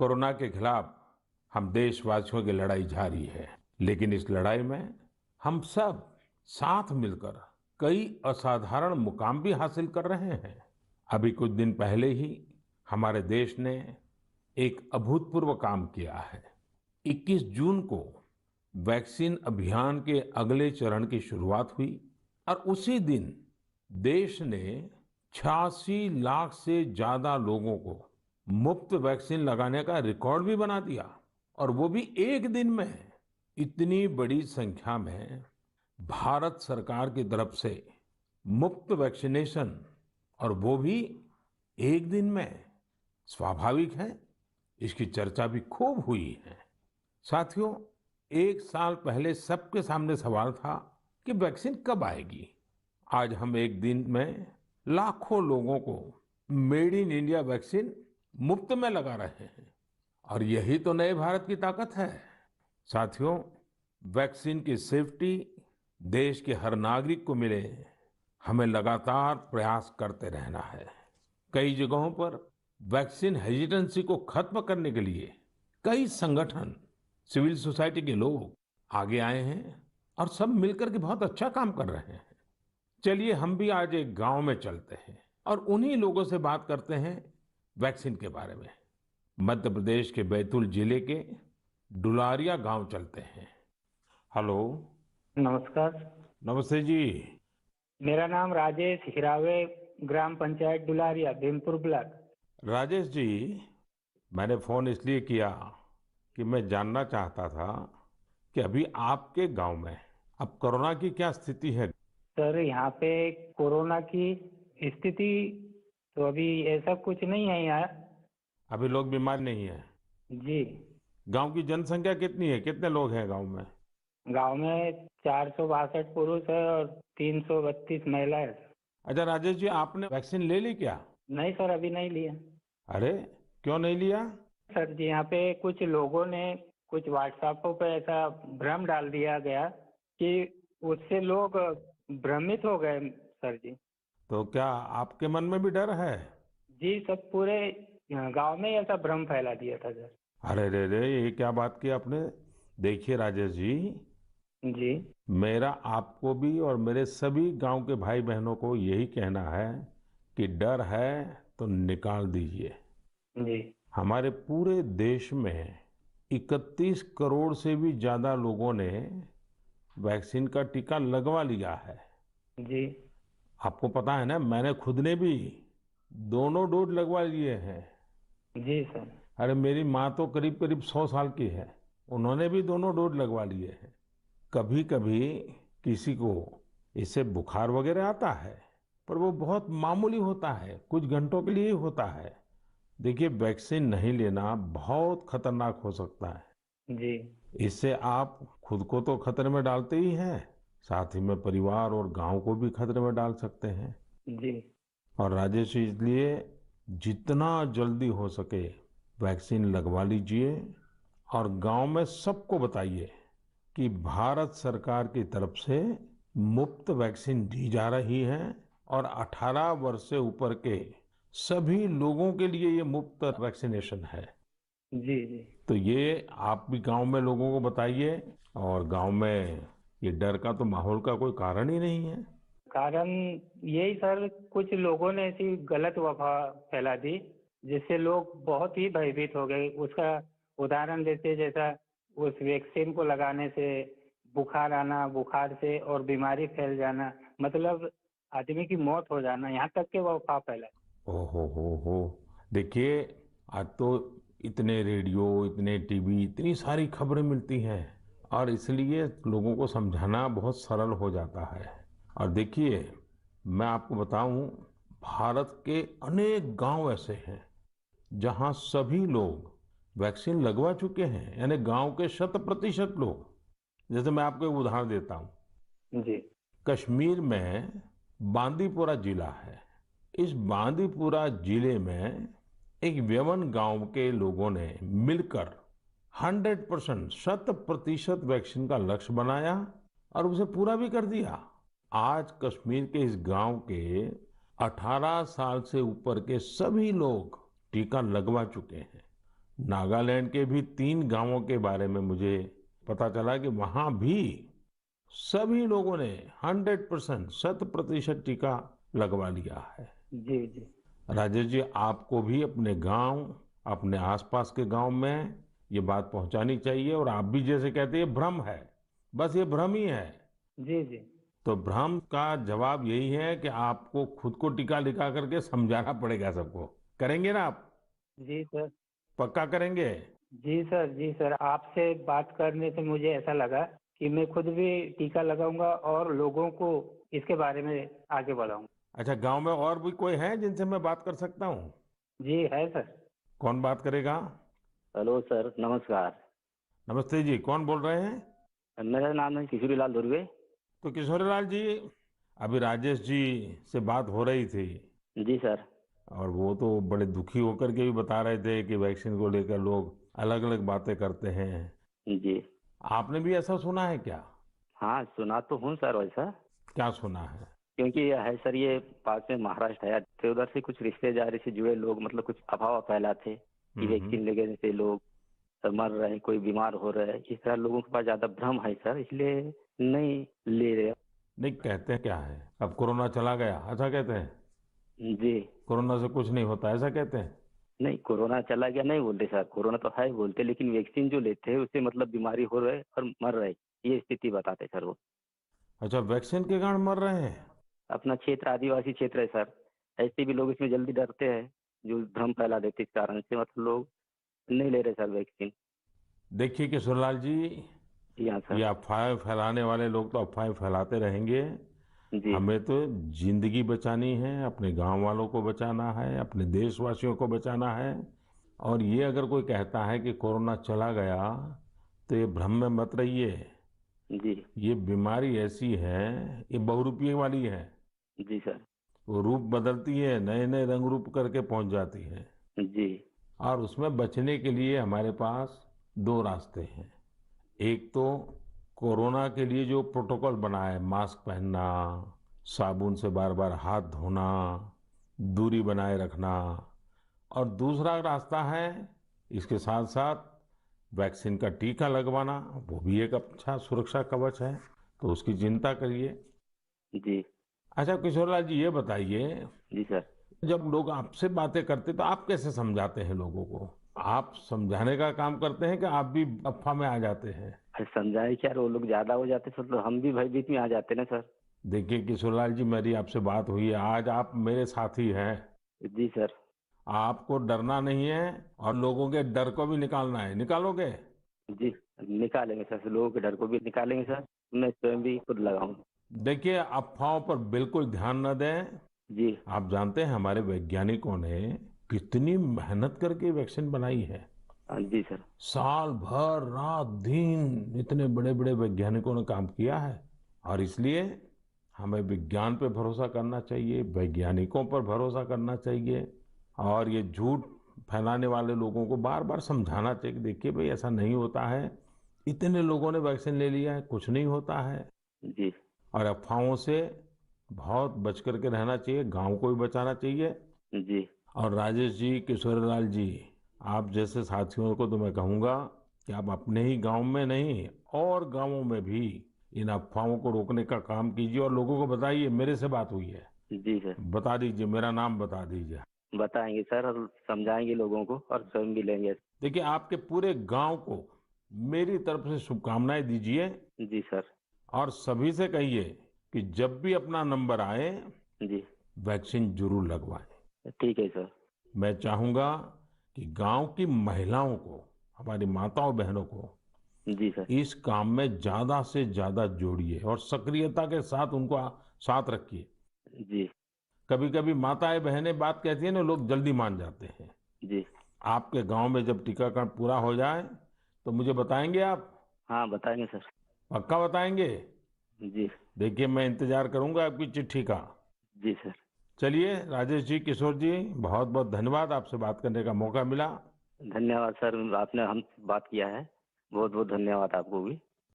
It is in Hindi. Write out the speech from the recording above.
कोरोना के खिलाफ हम देशवासियों की लड़ाई जारी है, लेकिन इस लड़ाई में हम सब साथ मिलकर कई असाधारण मुकाम भी हासिल कर रहे हैं। अभी कुछ दिन पहले ही हमारे देश ने एक अभूतपूर्व काम किया है। 21 जून को वैक्सीन अभियान के अगले चरण की शुरुआत हुई और उसी दिन देश ने 86 लाख से ज्यादा लोगों को मुफ्त वैक्सीन लगाने का रिकॉर्ड भी बना दिया। और वो भी एक दिन में। इतनी बड़ी संख्या में भारत सरकार की तरफ से मुफ्त वैक्सीनेशन, और वो भी एक दिन में, स्वाभाविक है इसकी चर्चा भी खूब हुई है। साथियों, एक साल पहले सबके सामने सवाल था कि वैक्सीन कब आएगी। आज हम एक दिन में लाखों लोगों को मेड इन इंडिया वैक्सीन मुफ्त में लगा रहे हैं, और यही तो नए भारत की ताकत है। साथियों, वैक्सीन की सेफ्टी देश के हर नागरिक को मिले, हमें लगातार प्रयास करते रहना है। कई जगहों पर वैक्सीन हेजिटेंसी को खत्म करने के लिए कई संगठन, सिविल सोसाइटी के लोग आगे आए हैं और सब मिलकर के बहुत अच्छा काम कर रहे हैं। चलिए हम भी आज एक गांव में चलते हैं और उन्हीं लोगों से बात करते हैं वैक्सीन के बारे में। मध्य प्रदेश के बैतूल जिले के डुलारिया गांव चलते हैं। हेलो। नमस्कार। नमस्ते जी। मेरा नाम राजेश हिरावे, ग्राम पंचायत डुलारिया, भीमपुर ब्लॉक। राजेश जी, मैंने फोन इसलिए किया कि मैं जानना चाहता था कि अभी आपके गांव में अब कोरोना की क्या स्थिति है। सर, यहाँ पे कोरोना की स्थिति तो अभी ऐसा कुछ नहीं है यहाँ। अभी लोग बीमार नहीं है। जी। गांव की जनसंख्या कितनी है, कितने लोग हैं गांव में। गांव में 462 पुरुष है और 332 महिलाएं है। अच्छा राजेश जी, आपने वैक्सीन ले ली क्या। नहीं सर, अभी नहीं लिया। अरे, क्यों नहीं लिया। सर जी, यहाँ पे कुछ लोगों ने कुछ व्हाट्सएपों पे ऐसा भ्रम डाल दिया गया कि उससे लोग भ्रमित हो गए सर जी। तो क्या आपके मन में भी डर है। जी, सब पूरे गांव में ही ऐसा भ्रम फैला दिया था सर। अरे रे रे, ये क्या बात की आपने। देखिए राजेश जी, जी। मेरा आपको भी और मेरे सभी गांव के भाई बहनों को यही कहना है कि डर है तो निकाल दीजिए। जी। हमारे पूरे देश में 31 करोड़ से भी ज्यादा लोगों ने वैक्सीन का टीका लगवा लिया है। जी। आपको पता है ना, मैंने खुद ने भी दोनों डोज लगवा लिए हैं। जी सर। अरे मेरी माँ तो करीब करीब 100 साल की है, उन्होंने भी दोनों डोज लगवा लिए हैं। कभी कभी किसी को इससे बुखार वगैरह आता है, पर वो बहुत मामूली होता है, कुछ घंटों के लिए ही होता है। देखिए, वैक्सीन नहीं लेना बहुत खतरनाक हो सकता है। जी। इससे आप खुद को तो खतरे में डालते ही हैं, साथ ही में परिवार और गांव को भी खतरे में डाल सकते हैं। जी। और राजेश जी, इसलिए जितना जल्दी हो सके वैक्सीन लगवा लीजिए और गांव में सबको बताइए कि भारत सरकार की तरफ से मुफ्त वैक्सीन दी जा रही है और 18 वर्ष से ऊपर के सभी लोगों के लिए ये मुफ्त वैक्सीनेशन है। जी। जी। तो ये आप भी गांव में लोगों को बताइए, और गांव में ये डर का तो माहौल का कोई कारण ही नहीं है। कारण यही सर, कुछ लोगों ने ऐसी गलत अफवाह फैला दी जिससे लोग बहुत ही भयभीत हो गए। उसका उदाहरण देते, जैसा उस वैक्सीन को लगाने से बुखार आना, बुखार से और बीमारी फैल जाना, मतलब आदमी की मौत हो जाना, यहाँ तक के वो अफवाह फैला। हो। देखिए, आज तो इतने रेडियो, इतने टीवी, इतनी सारी खबरें मिलती हैं, और इसलिए लोगों को समझाना बहुत सरल हो जाता है। और देखिए, मैं आपको बताऊं, भारत के अनेक गांव ऐसे हैं जहां सभी लोग वैक्सीन लगवा चुके हैं, यानी गांव के 100% लोग। जैसे मैं आपको एक उदाहरण देता हूं। जी। कश्मीर में बांदीपुरा जिला है। इस बांदीपुरा जिले में एक व्यवन गांव के लोगों ने मिलकर 100%, 100% वैक्सीन का लक्ष्य बनाया और उसे पूरा भी कर दिया। आज कश्मीर के इस गांव के 18 साल से ऊपर के सभी लोग टीका लगवा चुके हैं। नागालैंड के भी 3 गांवों के बारे में मुझे पता चला कि वहां भी सभी लोगों ने 100% 100% टीका लगवा लिया है। जी जी। राजेश जी, आपको भी अपने गांव, अपने आसपास के गांव में ये बात पहुंचानी चाहिए। और आप भी जैसे कहते हैं ये भ्रम है, बस ये भ्रम ही है। जी जी। तो भ्रम का जवाब यही है कि आपको खुद को टीका लगा करके समझाना पड़ेगा सबको। करेंगे ना आप? जी सर। पक्का करेंगे? जी सर, जी सर, आपसे बात करने से मुझे ऐसा लगा कि मैं खुद भी टीका लगाऊंगा और लोगों को इसके बारे में आगे बढ़ाऊंगा। अच्छा, गांव में और भी कोई है जिनसे मैं बात कर सकता हूँ? जी है सर। कौन बात करेगा? हेलो सर, नमस्कार। नमस्ते जी, कौन बोल रहे हैं? मेरा नाम है किशोरीलाल धुर्वे। तो किशोरीलाल जी, अभी राजेश जी से बात हो रही थी जी सर। और वो तो बड़े दुखी होकर के भी बता रहे थे कि वैक्सीन को लेकर लोग अलग अलग बातें करते हैं। जी। आपने भी ऐसा सुना है क्या? हाँ, सुना तो हूँ सर वैसा। क्या सुना है? क्योंकि ये है सर, ये पास में महाराष्ट्र है, तो उधर से कुछ रिश्तेदारी से जुड़े लोग मतलब कुछ अफवाह फैलाते कि हम्म। वैक्सीन लेने से लोग मर रहे हैं, कोई बीमार हो रहा है। इस तरह लोगों के पास ज्यादा भ्रम है सर, इसलिए नहीं ले रहे। नहीं, कहते हैं क्या है, अब कोरोना चला गया ऐसा कहते हैं? जी। कोरोना से कुछ नहीं होता ऐसा कहते हैं? नहीं, कोरोना चला गया नहीं बोलते सर, कोरोना तो है बोलते, लेकिन वैक्सीन जो लेते हैं उससे मतलब बीमारी हो रहे और मर रहे, ये स्थिति बताते सर वो। अच्छा, वैक्सीन के कारण मर रहे हैं? अपना क्षेत्र आदिवासी क्षेत्र है सर, ऐसे भी लोग इसमें जल्दी डरते हैं, जो भ्रम फैला देते इस कारण से, मतलब लोग नहीं ले रहे सर वैक्सीन। देखिए किशोरलाल जी, जी हाँ ये सर। अफवाहें फैलाने वाले लोग तो अफवाहें फैलाते रहेंगे। जी। हमें तो जिंदगी बचानी है, अपने गांव वालों को बचाना है, अपने देशवासियों को बचाना है। और ये अगर कोई कहता है कि कोरोना चला गया, तो ये भ्रम में मत रहिए। जी। ये बीमारी ऐसी है, ये बहुरूपिये वाली है। जी सर। वो रूप बदलती है, नए नए रंग रूप करके पहुंच जाती है। जी। और उसमें बचने के लिए हमारे पास 2 रास्ते हैं। एक तो कोरोना के लिए जो प्रोटोकॉल बना है, मास्क पहनना, साबुन से बार बार हाथ धोना, दूरी बनाए रखना। और दूसरा रास्ता है, इसके साथ साथ वैक्सीन का टीका लगवाना। वो भी एक अच्छा सुरक्षा कवच है, तो उसकी चिंता करिए। जी। अच्छा किशोरलाल जी, ये बताइए, जी सर। जब लोग आपसे बातें करते तो आप कैसे समझाते हैं लोगों को? आप समझाने का काम करते हैं कि आप भी अफवाह में आ जाते हैं? अरे समझाए क्या, वो लोग ज्यादा हो जाते सर, तो हम भी भयभीत में आ जाते ना सर। देखिए किशोरलाल जी, मेरी आपसे बात हुई है, आज आप मेरे साथी हैं। जी सर। आपको डरना नहीं है और लोगों के डर को भी निकालना है। निकालोगे? जी। निकालेंगे सर, लोगों के डर को भी निकालेंगे सर, मैं स्वयं भी खुद लगाऊंगा। देखिए, अफवाहों पर बिल्कुल ध्यान न दें। जी। आप जानते हैं हमारे वैज्ञानिकों ने कितनी मेहनत करके वैक्सीन बनाई है। हाँ, जी सर। साल भर रात दिन इतने बड़े बड़े वैज्ञानिकों ने काम किया है। और इसलिए हमें विज्ञान पे भरोसा करना चाहिए, वैज्ञानिकों पर भरोसा करना चाहिए। और ये झूठ फैलाने वाले लोगों को बार बार समझाना चाहिए कि देखिए भाई, ऐसा नहीं होता है। इतने लोगों ने वैक्सीन ले लिया है, कुछ नहीं होता है। जी। और अफवाहों से बहुत बच करके रहना चाहिए, गांव को भी बचाना चाहिए। जी। और राजेश जी, किशोरीलाल जी, आप जैसे साथियों को तो मैं कहूंगा कि आप अपने ही गांव में नहीं और गांवों में भी इन अफवाहों को रोकने का काम कीजिए और लोगों को बताइए मेरे से बात हुई है। जी सर। बता दीजिए, मेरा नाम बता दीजिए। बताएंगे सर, और समझाएंगे लोगों को, और स्वयं भी लेंगे। देखिए, आपके पूरे गांव को मेरी तरफ से शुभकामनाएं दीजिए। जी सर। और सभी से कहिए कि जब भी अपना नंबर आए, जी। वैक्सीन जरूर लगवाएं। ठीक है सर। मैं चाहूंगा कि गांव की महिलाओं को, हमारी माताओं बहनों को जी सर। इस काम में ज्यादा से ज्यादा जोड़िए और सक्रियता के साथ उनको साथ रखिए। जी। कभी कभी माताएं बहनें बात कहती है ना, लोग जल्दी मान जाते हैं। जी। आपके गांव में जब टीकाकरण पूरा हो जाए तो मुझे बताएंगे आप? हाँ, बताएंगे सर। पक्का बताएंगे? जी। देखिए, मैं इंतजार करूंगा आपकी चिट्ठी का। जी सर। चलिए राजेश जी, किशोर जी, बहुत बहुत धन्यवाद, आपसे बात करने का मौका मिला। धन्यवाद सर, आपने हम बात किया है, बहुत बहुत धन्यवाद आपको भी।